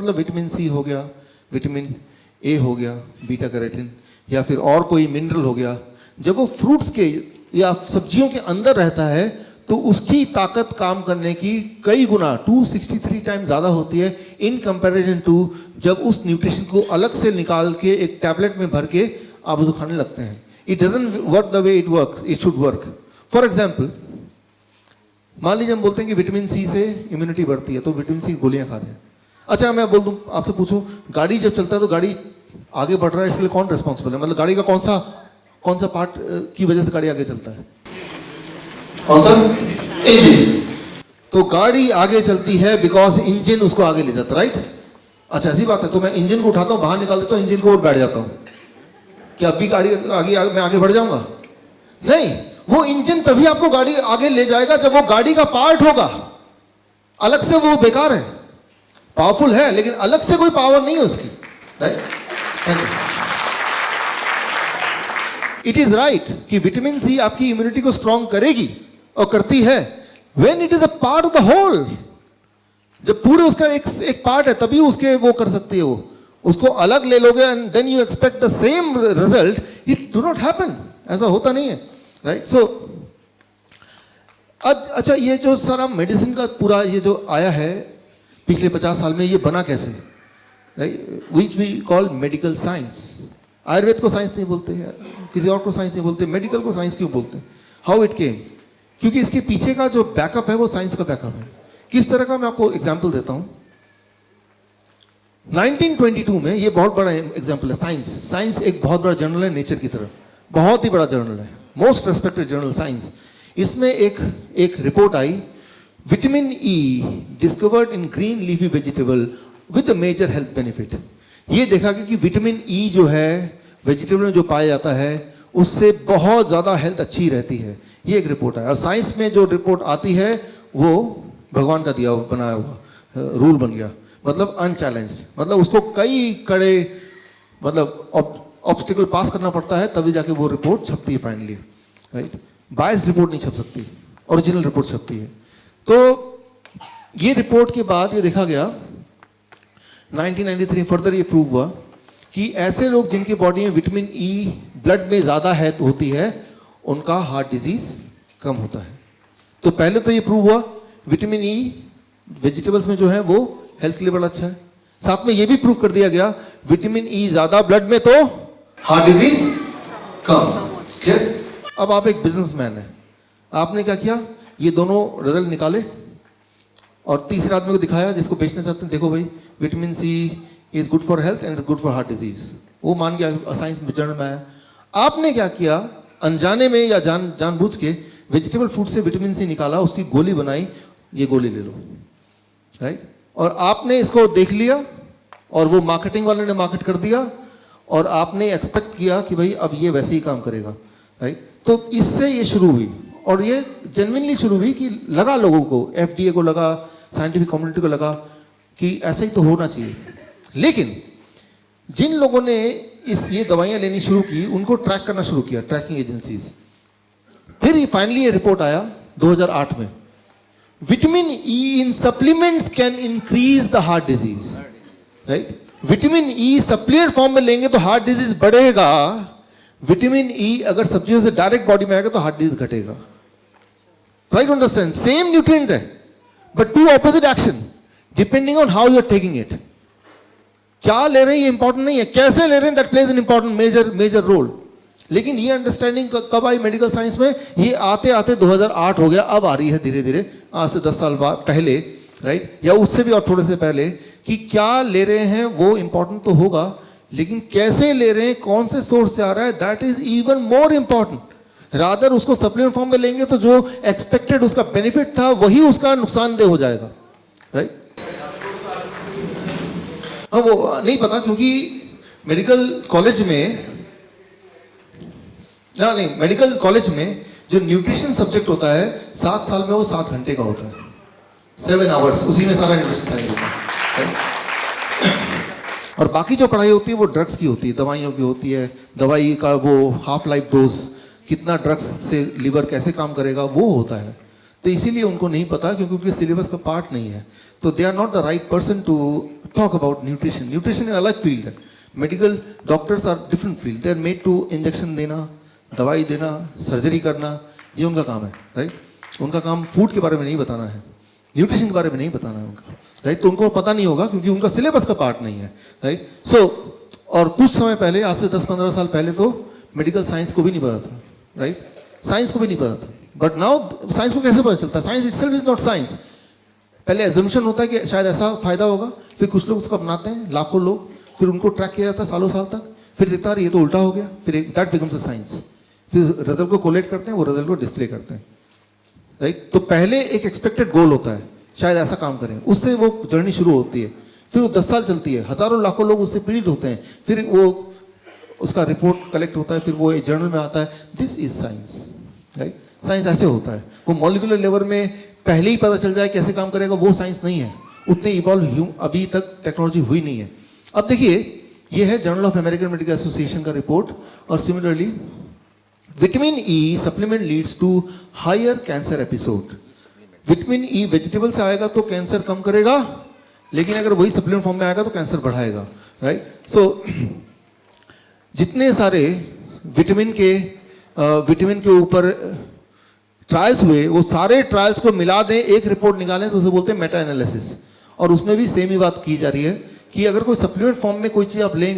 मतलब vitamin C हो गया, विटामिन ए हो गया, बीटा कैरोटीन, या फिर और कोई मिनरल हो गया, जब वो फ्रूट्स के या सब्जियों के अंदर रहता है तो उसकी ताकत काम करने की कई गुना 263 टाइम ज़्यादा होती है इन कंपैरिजन टू जब उस न्यूट्रिशन को अलग से निकाल के एक टैबलेट में भर के आप उसको खाने लगते हैं. It doesn't work the way it works, it should work. For example, मान लीजिए हम बोलते हैं कि विटामिन सी से इम्यूनिटी बढ़ती है, तो विटामिन सी की गोलियां खा रहे हैं. अच्छा, मैं बोल दूं, आपसे पूछूं, गाड़ी जब चलता है तो गाड़ी आगे बढ़ रहा है, इसके लिए कौन रिस्पॉन्सिबल है? मतलब गाड़ी का कौन सा पार्ट की वजह से गाड़ी आगे चलता है? कौन सा? इंजन. तो गाड़ी आगे चलती है बिकॉज इंजन उसको आगे ले जाता है, राइट? अच्छा, ऐसी बात है. तो मैं इंजन को उठाता हूं, बाहर निकाल देता हूं, इंजन को बैठ जाता हूं, क्या अभी गाड़ी आगे मैं आगे बढ़ जाऊंगा? नहीं. वो इंजन तभी आपको गाड़ी आगे ले जाएगा जब वो गाड़ी का पार्ट होगा. अलग से वो बेकार है. पावरफुल है लेकिन अलग से कोई पावर नहीं है उसकी, राइट? इट इज राइट कि विटामिन सी आपकी इम्यूनिटी को स्ट्रांग करेगी और करती है when it is a part of the whole. जब पूरे उसका एक पार्ट है तभी उसके वो कर सकती है. वो उसको अलग ले लोगे and then you expect the same result, it do not happen. ऐसा होता नहीं है, राइट? सो अच्छा, ये जो सारा मेडिसिन का पूरा ये जो आया है पिछले 50 साल में, ये बना कैसे? Right, which we call medical science. Ayurveda को साइंस नहीं बोलते हैं, किसी और को साइंस नहीं बोलते, मेडिकल को साइंस क्यों बोलते हैं? How it came? क्योंकि इसके पीछे का जो बैकअप है वो साइंस का बैकअप है. किस तरह का, मैं आपको एग्जांपल देता हूं. 1922 में, ये बहुत बड़ा एग्जांपल है. साइंस एक बहुत बड़ा जर्नल है नेचर की तरह, बहुत ही बड़ा जर्नल है, मोस्ट रेस्पेक्टेड जर्नल साइंस. इसमें एक रिपोर्ट आई, vitamin E discovered in green leafy vegetable with major health benefit. ये देखा कि विटामिन ई जो है वेजिटेबल में जो पाया जाता है उससे बहुत ज्यादा हेल्थ अच्छी रहती है. ये एक रिपोर्ट है. और साइंस में जो रिपोर्ट आती है वो भगवान का दिया बनाया हुआ रूल बन गया, मतलब अनचैलेंज्ड. मतलब उसको कई कड़े मतलब ऑब्स्टिकल पास करना पड़ता है तभी जाके वो रिपोर्ट छपती है फाइनली, राइट? बायस्ड रिपोर्ट नहीं छप सकती, ओरिजिनल रिपोर्ट छपती है. तो ये रिपोर्ट के बाद ये देखा गया 1993 फर्दर ये प्रूव हुआ कि ऐसे लोग जिनकी बॉडी में विटामिन ई ब्लड में ज्यादा है होती है उनका हार्ट डिजीज कम होता है. तो पहले तो ये प्रूव हुआ विटामिन ई वेजिटेबल्स में जो है वो हेल्थ के लिए बड़ा अच्छा है. साथ में ये भी प्रूव कर दिया गया विटामिन ई ज्यादा ब्लड में तो हार्ट डिजीज कम. क्लियर? अब आप एक बिजनेसमैन है, आपने क्या किया, ये दोनों रिजल्ट निकाले और तीसरे आदमी को दिखाया जिसको बेचना चाहते हैं, देखो भाई vitamin C is good for health and is good for heart disease. वो मान गया, साइंस जर्नल में आया. आपने क्या किया, अनजाने में या जानबूझ के वेजिटेबल फूड से विटामिन सी निकाला, उसकी गोली बनाई, ये गोली ले लो, राइट? और आपने इसको देख लिया और वो मार्केटिंग वाले ने मार्केट कर दिया और आपने एक्सपेक्ट किया कि भाई अब ये वैसे ही काम करेगा, राइट? तो इससे ये शुरू हुई और ये जेन्युइनली शुरू हुई कि लगा लोगों को, एफडीए को लगा, साइंटिफिक कम्युनिटी को लगा कि ऐसा ही तो होना चाहिए. लेकिन जिन लोगों ने ये दवाइयां लेनी शुरू की उनको ट्रैक करना शुरू किया, ट्रैकिंग एजेंसीज. फिर फाइनली ये रिपोर्ट आया 2008 में, vitamin E in supplements can increase the heart disease, right? Vitamin E supplement form में लेंगे तो हार्ट डिजीज बढ़ेगा, विटामिन ई अगर सब्जियों से डायरेक्ट बॉडी में आएगा तो हार्ट डिजीज घटेगा. राइट? अंडरस्टैंड? सेम न्यूट्रिएंट है but two opposite action depending on how you are taking it. क्या ले रहे हैं ये इंपॉर्टेंट नहीं है, कैसे ले रहे हैं that plays an important major role. लेकिन ये अंडरस्टैंडिंग कब आई मेडिकल साइंस में? ये आते आते 2008 हो गया, अब आ रही है धीरे धीरे, आज से 10 साल बाद पहले, राइट? या उससे भी और थोड़े से पहले, कि क्या ले रहे हैं वो इंपॉर्टेंट तो होगा लेकिन कैसे ले रहे हैं, कौन से सोर्स से आ रहा है, that is even more important. Rather उसको सप्लीमेंट फॉर्म में लेंगे तो जो एक्सपेक्टेड उसका बेनिफिट था वही उसका नुकसानदेह हो जाएगा, राइट? अब वो नहीं पता क्योंकि मेडिकल कॉलेज में मेडिकल कॉलेज में जो न्यूट्रिशन सब्जेक्ट होता है 7 साल में वो 7 घंटे का होता है, 7 आवर्स, उसी में सारा न्यूट्रिशन साइंस होता है. और बाकी जो पढ़ाई होती है वो ड्रग्स की होती है, दवाइयों की होती है. दवाई का वो हाफ लाइफ डोज, कितना ड्रग्स से लिवर कैसे काम करेगा वो होता है. तो इसीलिए उनको नहीं पता क्योंकि उनके सिलेबस का पार्ट नहीं है. तो they are not the right person to talk about nutrition. Nutrition एक अलग फील्ड है. Medical doctors are different field. They are made to injection देना, दवाई देना, सर्जरी करना, ये उनका काम है, राइट. उनका काम फूड के बारे में नहीं बताना है, न्यूट्रिशन के बारे में नहीं बताना है उनका, राइट. तो उनको पता नहीं होगा क्योंकि उनका सिलेबस का पार्ट नहीं है, राइट. सो और कुछ समय पहले, आज से 10-15 साल पहले तो मेडिकल साइंस को भी नहीं पता था, राइट. साइंस को भी नहीं पता था. बट नाउ साइंस को कैसे पता चलता है? Science itself is not science. पहले एजम्पशन होता है कि शायद ऐसा फायदा होगा, फिर कुछ लोग उसको अपनाते हैं, लाखों लोग, फिर उनको ट्रैक किया जाता है सालों साल तक, फिर देखता है ये तो उल्टा हो गया, फिर दैट बिकम्स अ साइंस. फिर रिजल्ट को कोलेट करते हैं, वो रिजल्ट को डिस्प्ले करते हैं, राइट. तो पहले एक एक्सपेक्टेड गोल होता है, शायद ऐसा काम करें, उससे वो जर्नी शुरू होती है. फिर वो 10 साल चलती है, हजारों लाखों लोग उससे पीड़ित होते हैं, फिर वो उसका रिपोर्ट कलेक्ट होता है, फिर वो एक जर्नल में आता है. This is science, right. Science ऐसे होता है. वो मॉलिक्यूलर लेवल में पहले ही पता चल जाए कैसे काम करेगा, वो साइंस नहीं है. उतने इवॉल्व अभी तक टेक्नोलॉजी हुई नहीं है. अब देखिए, ये है journal of American medical association का रिपोर्ट. और similarly vitamin E supplement leads to higher cancer episode. Vitamin E vegetable से आएगा तो कैंसर कम करेगा, लेकिन अगर वही सप्लीमेंट फॉर्म में आएगा तो कैंसर बढ़ाएगा, राइट. सो जितने सारे विटामिन के ऊपर ट्रायल्स हुए, वो सारे ट्रायल्स को मिला दें, एक रिपोर्ट निकालें, तो उसे बोलते हैं मेटा एनालिसिस. और उसमें भी सेम ही बात की जा रही है कि अगर कोई सप्लीमेंट फॉर्म में कोई चीज़ आप लेंगे